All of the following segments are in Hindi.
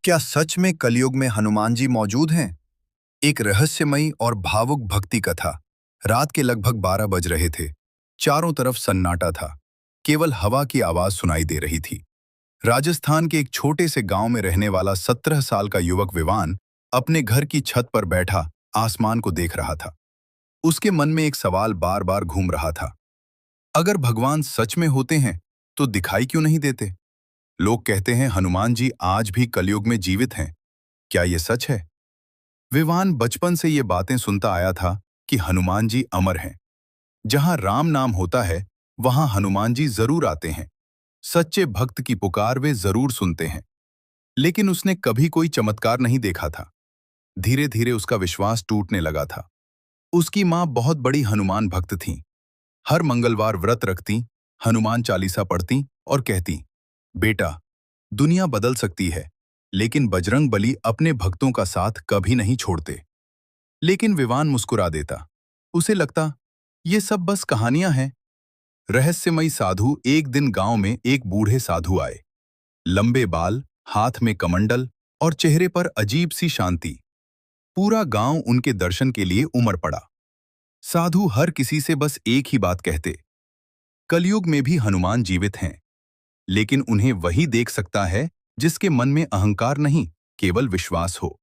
क्या सच में कलयुग में हनुमान जी मौजूद हैं? एक रहस्यमयी और भावुक भक्ति कथा। रात के लगभग 12 बज रहे थे। चारों तरफ सन्नाटा था। केवल हवा की आवाज सुनाई दे रही थी। राजस्थान के एक छोटे से गांव में रहने वाला 17 साल का युवक विवान अपने घर की छत पर बैठा आसमान को देख रहा था। उसके मन में एक सवाल बार बार घूम रहा था। अगर भगवान सच में होते हैं तो दिखाई क्यों नहीं देते? लोग कहते हैं हनुमान जी आज भी कलयुग में जीवित हैं। क्या ये सच है? विवान बचपन से ये बातें सुनता आया था कि हनुमान जी अमर हैं। जहां राम नाम होता है वहां हनुमान जी जरूर आते हैं। सच्चे भक्त की पुकार वे जरूर सुनते हैं। लेकिन उसने कभी कोई चमत्कार नहीं देखा था। धीरे धीरे उसका विश्वास टूटने लगा था। उसकी माँ बहुत बड़ी हनुमान भक्त थीं। हर मंगलवार व्रत रखती, हनुमान चालीसा पढ़ती और कहती, बेटा, दुनिया बदल सकती है, लेकिन बजरंग बली अपने भक्तों का साथ कभी नहीं छोड़ते। लेकिन विवान मुस्कुरा देता। उसे लगता, ये सब बस कहानियां हैं। रहस्यमयी साधु एक दिन गांव में एक बूढ़े साधु आए। लंबे बाल, हाथ में कमंडल और चेहरे पर अजीब सी शांति। पूरा गांव उनके दर्शन के लिए उमड़ पड़ा। साधु हर किसी से बस एक ही बात कहते, कलयुग में भी हनुमान जीवित हैं, लेकिन उन्हें वही देख सकता है जिसके मन में अहंकार नहीं, केवल विश्वास हो।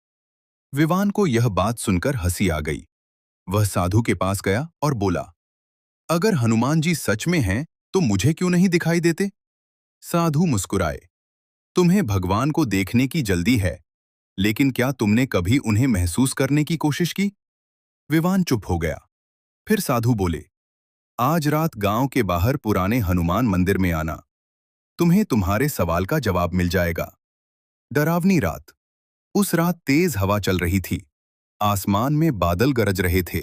विवान को यह बात सुनकर हंसी आ गई। वह साधु के पास गया और बोला, अगर हनुमान जी सच में हैं तो मुझे क्यों नहीं दिखाई देते? साधु मुस्कुराए, तुम्हें भगवान को देखने की जल्दी है, लेकिन क्या तुमने कभी उन्हें महसूस करने की कोशिश की? विवान चुप हो गया। फिर साधु बोले, आज रात गांव के बाहर पुराने हनुमान मंदिर में आना। तुम्हें तुम्हारे सवाल का जवाब मिल जाएगा। डरावनी रात। उस रात तेज हवा चल रही थी। आसमान में बादल गरज रहे थे।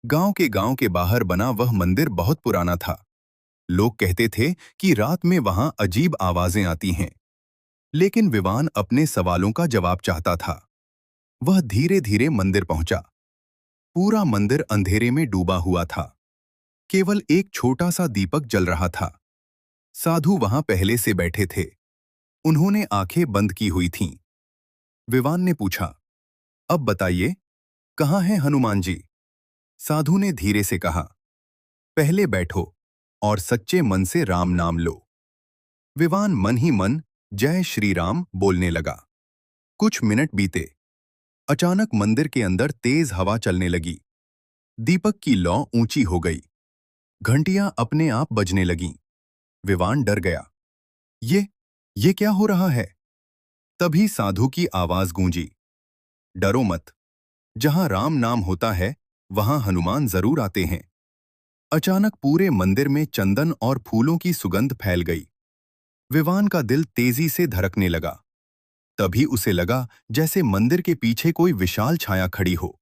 गांव के बाहर बना वह मंदिर बहुत पुराना था। लोग कहते थे कि रात में वहां अजीब आवाजें आती हैं। लेकिन विवान अपने सवालों का जवाब चाहता था। वह धीरे धीरे मंदिर पहुंचा। पूरा मंदिर अंधेरे में डूबा हुआ था। केवल एक छोटा सा दीपक जल रहा था। साधु वहां पहले से बैठे थे। उन्होंने आंखें बंद की हुई थीं। विवान ने पूछा, अब बताइए, कहाँ हैं हनुमान जी? साधु ने धीरे से कहा, पहले बैठो और सच्चे मन से राम नाम लो। विवान मन ही मन जय श्री राम बोलने लगा। कुछ मिनट बीते। अचानक मंदिर के अंदर तेज हवा चलने लगी। दीपक की लौ ऊंची हो गई। घंटियां अपने आप बजने लगीं। विवान डर गया। ये क्या हो रहा है? तभी साधु की आवाज गूंजी, डरो मत, जहां राम नाम होता है वहां हनुमान जरूर आते हैं। अचानक पूरे मंदिर में चंदन और फूलों की सुगंध फैल गई। विवान का दिल तेजी से धड़कने लगा। तभी उसे लगा जैसे मंदिर के पीछे कोई विशाल छाया खड़ी हो।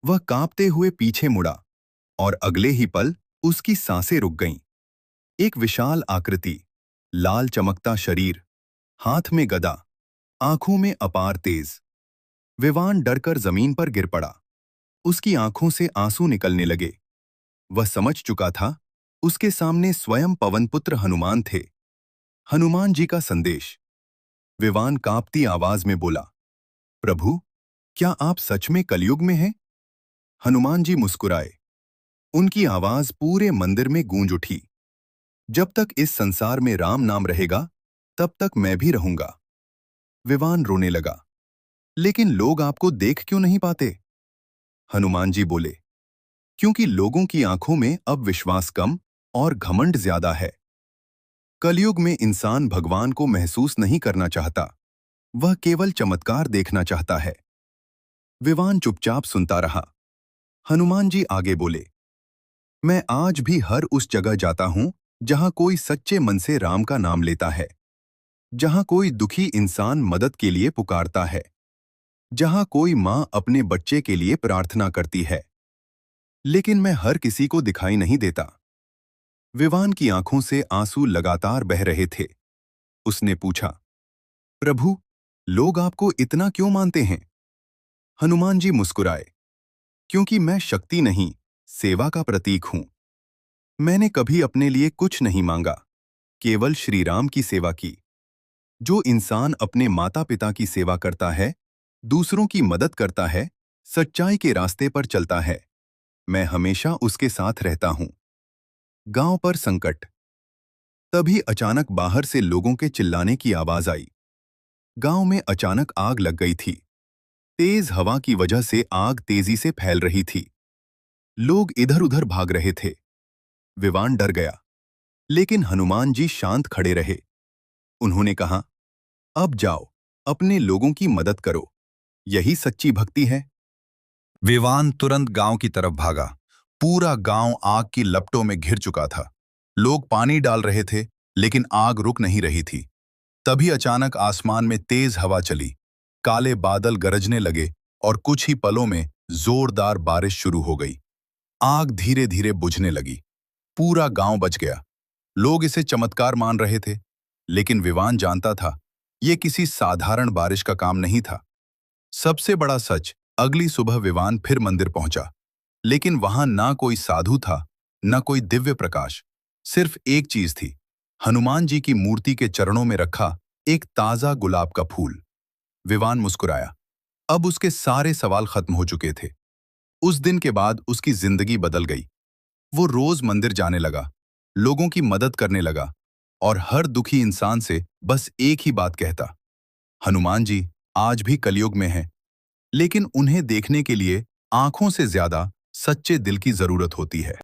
वह कांपते हुए पीछे मुड़ा और अगले ही पल उसकी सांसें रुक गईं। एक विशाल आकृति, लाल चमकता शरीर, हाथ में गदा, आंखों में अपार तेज। विवान डरकर जमीन पर गिर पड़ा। उसकी आंखों से आंसू निकलने लगे। वह समझ चुका था, उसके सामने स्वयं पवनपुत्र हनुमान थे। हनुमान जी का संदेश। विवान कांपती आवाज में बोला, प्रभु, क्या आप सच में कलयुग में हैं? हनुमान जी मुस्कुराए। उनकी आवाज पूरे मंदिर में गूंज उठी, जब तक इस संसार में राम नाम रहेगा तब तक मैं भी रहूंगा। विवान रोने लगा, लेकिन लोग आपको देख क्यों नहीं पाते? हनुमान जी बोले, क्योंकि लोगों की आंखों में अब विश्वास कम और घमंड ज्यादा है। कलयुग में इंसान भगवान को महसूस नहीं करना चाहता, वह केवल चमत्कार देखना चाहता है। विवान चुपचाप सुनता रहा। हनुमान जी आगे बोले, मैं आज भी हर उस जगह जाता हूं जहां कोई सच्चे मन से राम का नाम लेता है, जहां कोई दुखी इंसान मदद के लिए पुकारता है, जहां कोई मां अपने बच्चे के लिए प्रार्थना करती है। लेकिन मैं हर किसी को दिखाई नहीं देता। विवान की आंखों से आंसू लगातार बह रहे थे। उसने पूछा, प्रभु, लोग आपको इतना क्यों मानते हैं? हनुमान जी मुस्कुराए, क्योंकि मैं शक्ति नहीं, सेवा का प्रतीक हूं। मैंने कभी अपने लिए कुछ नहीं मांगा, केवल श्री राम की सेवा की। जो इंसान अपने माता पिता की सेवा करता है, दूसरों की मदद करता है, सच्चाई के रास्ते पर चलता है, मैं हमेशा उसके साथ रहता हूं। गांव पर संकट। तभी अचानक बाहर से लोगों के चिल्लाने की आवाज आई। गांव में अचानक आग लग गई थी। तेज हवा की वजह से आग तेजी से फैल रही थी। लोग इधर-उधर भाग रहे थे। विवान डर गया, लेकिन हनुमान जी शांत खड़े रहे। उन्होंने कहा, अब जाओ, अपने लोगों की मदद करो। यही सच्ची भक्ति है। विवान तुरंत गांव की तरफ भागा। पूरा गांव आग की लपटों में घिर चुका था। लोग पानी डाल रहे थे, लेकिन आग रुक नहीं रही थी। तभी अचानक आसमान में तेज हवा चली। काले बादल गरजने लगे और कुछ ही पलों में जोरदार बारिश शुरू हो गई। आग धीरे धीरे बुझने लगी। पूरा गांव बच गया। लोग इसे चमत्कार मान रहे थे, लेकिन विवान जानता था, यह किसी साधारण बारिश का काम नहीं था। सबसे बड़ा सच, अगली सुबह विवान फिर मंदिर पहुंचा, लेकिन वहां ना कोई साधु था, न कोई दिव्य प्रकाश। सिर्फ एक चीज थी, हनुमान जी की मूर्ति के चरणों में रखा एक ताजा गुलाब का फूल। विवान मुस्कुराया। अब उसके सारे सवाल खत्म हो चुके थे। उस दिन के बाद उसकी जिंदगी बदल गई। वो रोज मंदिर जाने लगा, लोगों की मदद करने लगा और हर दुखी इंसान से बस एक ही बात कहता, हनुमान जी आज भी कलयुग में हैं, लेकिन उन्हें देखने के लिए आंखों से ज्यादा सच्चे दिल की जरूरत होती है।